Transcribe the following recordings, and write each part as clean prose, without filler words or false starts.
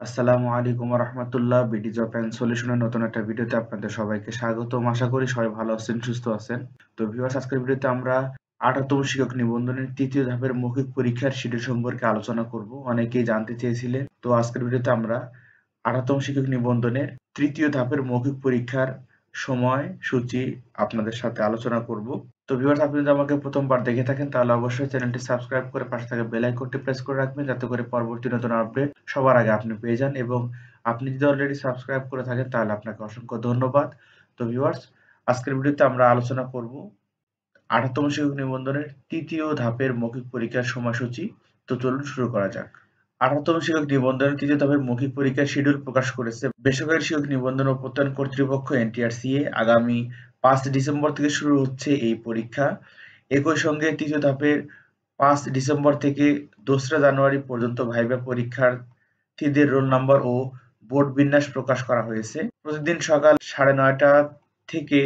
আসসালামু আলাইকুম রাহমাতুল্লাহ। বিডি জব অ্যান্ড সলিউশনের নতুন একটা ভিডিওতে আপনাদের সবাইকে স্বাগতম। আশা করি সবাই ভালো আছেন, সুস্থ আছেন। তো ভিউয়ার্স, আজকের ভিডিওতে আমরা 18তম শিক্ষক নিবন্ধনের ৩য় ধাপের মৌখিক পরীক্ষার শিডিউল সম্পর্কে আলোচনা করব। অনেকেই জানতে চেয়েছিলেন। তো আজকের ভিডিওতে আমরা 18তম শিক্ষক নিবন্ধনের ৩য় ধাপের মৌখিক পরীক্ষার সময়সূচি আপনাদের সাথে আলোচনা করব। তো ভিউয়ার্স, আপনি যদি আমাকে প্রথমবার দেখে থাকেন তাহলে অবশ্যই চ্যানেলটি সাবস্ক্রাইব করে পাশে থাকা বেল আইকনটি প্রেস করে রাখবেন, যাতে করে পরবর্তী নতুন আপডেট সবার আগে আপনি পেয়ে যান। এবং আপনি যদি অলরেডি সাবস্ক্রাইব করে থাকেন তাহলে আপনাকে অসংখ্য ধন্যবাদ। তো ভিউয়ার্স, আজকের ভিডিওতে আমরা আলোচনা করব 18তম শিক্ষক নিবন্ধনের ৩য় ধাপের মৌখিক পরীক্ষার সময়সূচি। তো চলুন শুরু করা যাক। 18তম শিক্ষক নিবন্ধনের ৩য় ধাপের মৌখিক পরীক্ষার শিডিউল প্রকাশ করেছে বেসরকারি শিক্ষক নিবন্ধন ও প্রত্যয়ন কর্তৃপক্ষ এনটিআরসিএ। আগামী ৫ ডিসেম্বর থেকে শুরু হচ্ছে এই পরীক্ষা। একই সঙ্গে ৩য় ধাপের ৫ ডিসেম্বর থেকে ২রা জানুয়ারি পর্যন্ত ভাইভা পরীক্ষার্থীদের রোল নম্বর ও বোর্ড বিন্যাস প্রকাশ করা হয়েছে। প্রতিদিন সকাল ৯:৩০ থেকে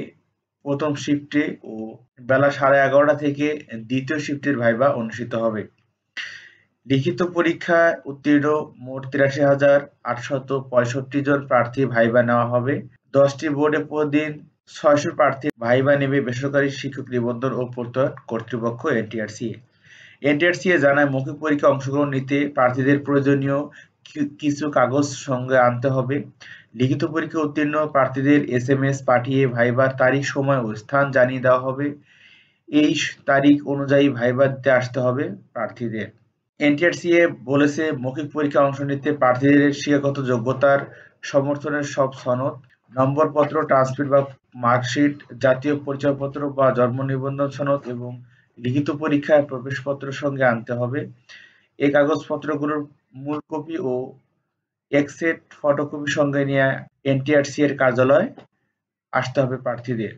প্রথম শিফটে ও বেলা 11:30 থেকে দ্বিতীয় শিফটের ভাইভা অনুষ্ঠিত হবে। লিখিত পরীক্ষায় উত্তীর্ণ মোট ৮৩,৮৬৫ জন প্রার্থী ভাইভা নেওয়া হবে। ১০টি বোর্ডে প্রতিদিন ৬০০ প্রার্থী ভাইভা নেবে বেসরকারি শিক্ষক নিবন্ধন ও প্রত্যয়ন কর্তৃপক্ষ এনটিআরসিএ। এনটিআরসিএ জানায়, মৌখিক পরীক্ষায় অংশগ্রহণ নিতে প্রার্থীদের প্রয়োজনীয় কিছু কাগজ সঙ্গে আনতে হবে। লিখিত পরীক্ষায় উত্তীর্ণ প্রার্থীদের এসএমএস পাঠিয়ে ভাইবার তারিখ, সময় ও স্থান জানিয়ে দেওয়া হবে। এই তারিখ অনুযায়ী ভাইবা দিতে আসতে হবে প্রার্থীদের। এনটিআরসিএ বলেছে, মৌখিক পরীক্ষায় অংশ নিতে প্রার্থীদের শিক্ষাগত যোগ্যতার সমর্থনের সব সনদ, নম্বরপত্র, ট্রান্সক্রিপ্ট বা মার্কশিট, জাতীয় পরিচয়পত্র বা জন্ম নিবন্ধন সনদ এবং লিখিত পরীক্ষায় প্রবেশপত্র সঙ্গে আনতে হবে। এই কাগজপত্রগুলোর মূল কপি ও এক সেট ফটোকপি সঙ্গে নিয়ে এনটিআরসি এর কার্যালয়ে আসতে হবে প্রার্থীদের।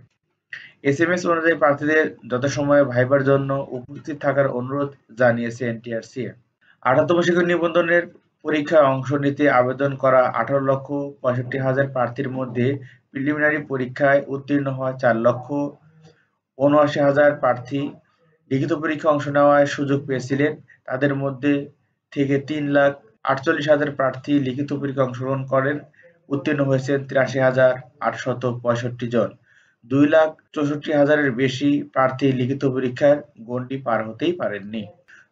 এসএমএস অনুযায়ী প্রার্থীদের যথাসময়ে ভাইবার জন্য উপস্থিত থাকার অনুরোধ জানিয়েছে এনটিআরসি। 18তম শিক্ষক নিবন্ধনের পরীক্ষায় অংশ নিতে আবেদন করা 18,65,000 প্রার্থীর মধ্যে প্রিলিমিনারি পরীক্ষায় উত্তীর্ণ হওয়া 4,79,000 প্রার্থী লিখিত পরীক্ষায় অংশ নেওয়ার সুযোগ পেয়েছিলেন। তাদের মধ্যে থেকে 3,48,000 প্রার্থী লিখিত পরীক্ষায় অংশগ্রহণ করেন। উত্তীর্ণ হয়েছেন 83,865 জন। 2,64,000-এর বেশি প্রার্থী লিখিত পরীক্ষার গণ্ডি পার হতেই পারেননি।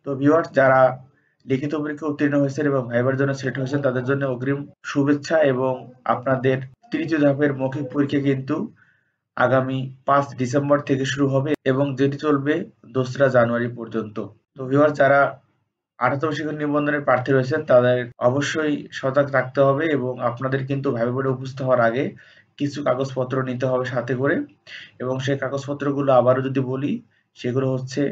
তো ভিউয়ার্স, যারা লিখিত পরীক্ষায় উত্তীর্ণ হয়েছেন এবং ভাইবার জন্য সিলেক্ট হয়েছেন তাদের জন্য অগ্রিম শুভেচ্ছা। এবং আপনাদের ৩য় ধাপের মৌখিক পরীক্ষা কিন্তু আগামী ৫ ডিসেম্বর থেকে শুরু হবে এবং যেটি চলবে ২রা জানুয়ারি পর্যন্ত। তো ভিউয়ার্স, যারা 18তম শিক্ষক নিবন্ধনের প্রার্থী রয়েছেন তাদের অবশ্যই সজাগ থাকতে হবে এবং আপনাদের কিন্তু ভাইভা বোর্ডে উপস্থিত হওয়ার আগে কিছু কাগজপত্র নিতে হবে সাথে করে। এবং সেই কাগজপত্রগুলো আবারও যদি বলি, সেগুলো হচ্ছে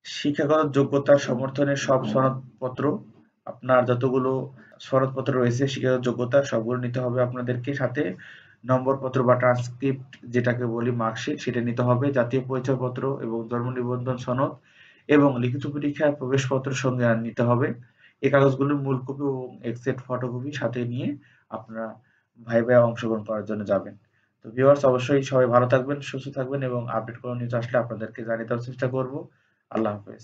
শিক্ষাগত যোগ্যতার সমর্থনের সব সনদপত্র, আপনার যতগুলো সনদপত্র রয়েছে শিক্ষাগত যোগ্যতার সবগুলো নিতে হবে আপনাদেরকে। সাথে নম্বরপত্র বা ট্রান্সক্রিপ্ট যেটাকে বলি মার্কশিট, সেটা নিতে হবে। জাতীয় পরিচয়পত্র এবং জন্ম নিবন্ধন সনদ এবং লিখিত পরীক্ষার প্রবেশপত্র সঙ্গে নিতে হবে। এই কাগজগুলোর মূল কপি ও এক সেট ফটোকপি সাথে নিয়ে আপনারা ভাইভায় অংশগ্রহণ করার জন্য যাবেন। তো ভিউয়ার্স, অবশ্যই সবাই ভালো থাকবেন, সুস্থ থাকবেন এবং আপডেট কোনো নিউজ আসলে আপনাদেরকে জানিয়ে দেওয়ার চেষ্টা করব। আল্লাহ হাফেজ।